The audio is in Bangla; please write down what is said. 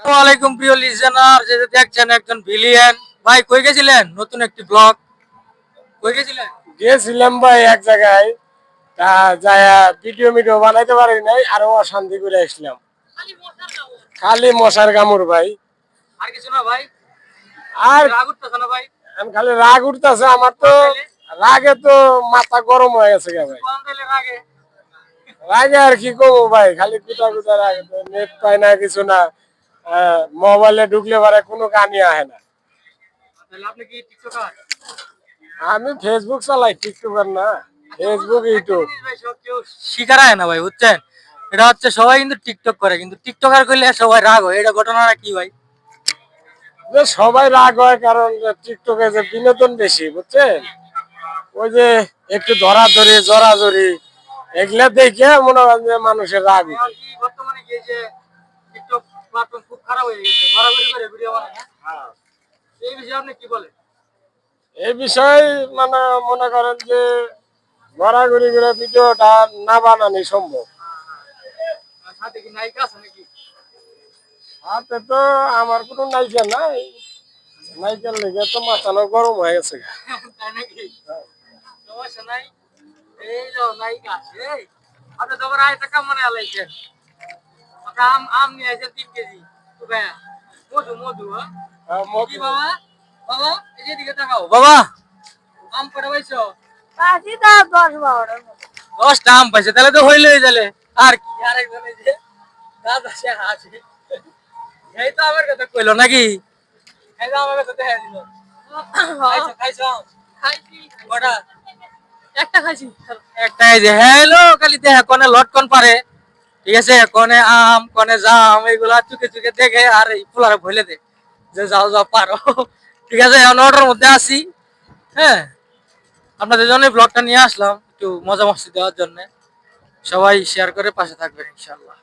আসসালামাইকুম প্রিয় লিসেনার, যে দেখছেন একজন ভিলিয়ান ভাই। কই গেছিলেন? নতুন একটি ব্লগ কই গেছিলেন? গেছিলাম ভাই এক জায়গায়। তা যায়া ভিডিও মিডিও বানাইতে পারি নাই, আরো অশান্তি করে আসলাম। খালি মশার কামড় ভাই। আর কিছু না ভাই? আর রাগ উঠতেছে না ভাই? আমি খালি রাগ উঠতেছে আমার তো। রাগে তো মাথা গরম হয়ে গেছে গে ভাই। কোন দিলে রাগে? রাগে আর কি করবো ভাই, খালি কুতা কুতা রাগে, নেট পাই না কিছু না। মোবাইলে ঢুকলে পারে কোনো গানই আহে না। তাহলে আপনি কি টিকটকার? আমি ফেসবুক চালাই, টিকটকার না। Facebook, YouTube. ভাই সব কেউ শিকার হয় না ভাই, বুঝছেন? এটা হচ্ছে সবাই কিন্তু টিকটক করে, কিন্তু টিকটকার করলে সবাই রাগ হয়। এটা ঘটনাটা কি ভাই? যে সবাই রাগ হয় কারণ টিকটকে যে বিনোদন বেশি, বুঝছেন? ওই যে একটু ধরাধরি জড়াজড়ি এগুলা দেখে মনে হয় যে মানুষের রাগ উঠে। এখন কি বর্তমানে কি এই যে টিকটক প্ল্যাটফর্ম খুব খারাপ হয়ে গেছে, ঘোরাঘুরি করে ভিডিও বানায়, হ্যাঁ? এই বিষয়ে আপনি কি বলেন? এই বিষয় মানে মনে করেন যে ঘোরাঘুরি করে ভিডিওটা না বানানি সম্ভব। আর সাথে কি নায়িকা আছে নাকি? হাতে তো আমার কোনো নায়িকা নাই। নায়িকার লেগে তো মাথানো গরম হয়ে গেছে গা। তাই নাকি? সমস্যা নাই। এই যে নায়িকা আছে, এই আপনি তো আবার আরেকটা কাম মনে আলাইছেন। আপনি আম আম নিয়ে আসেন 3 কেজি। তো ভাইয়া মধু মধু, হ্যাঁ? কি বাবা? বাবা এই যে এদিকে তাকাও বাবা। আম কটা পাইছো? পাঁচই তো 10-12টার মতো। 10টা আম পাইছে, তাহলে তো হইলই তাহলে। আর কি, আরেকজন এই যে দাদা সে হাসি। এই তো আমার কথা কইলো নাকি? এই যে আমার কথা দেখা দিল। খাইছো খাইছো আম? খাইছি। কটা? একটা খাইছি। একটা। এই যে হ্যালো খালি দেখা কোনে লটকন পারে, ঠিক আছে? কোনে আম কোনে জাম এগুলা চুকে চুকে দেখে আর এই ফুলারে ভইলে দে যে যাও যাও পারো। ঠিক আছে, এখন অর্ডার মধ্যে আসি। হ্যাঁ, আপনাদের জন্য ব্লগটা নিয়ে আসলাম একটু মজা মস্তি দেওয়ার জন্য। সবাই শেয়ার করে পাশে থাকবেন ইনশাআল্লাহ।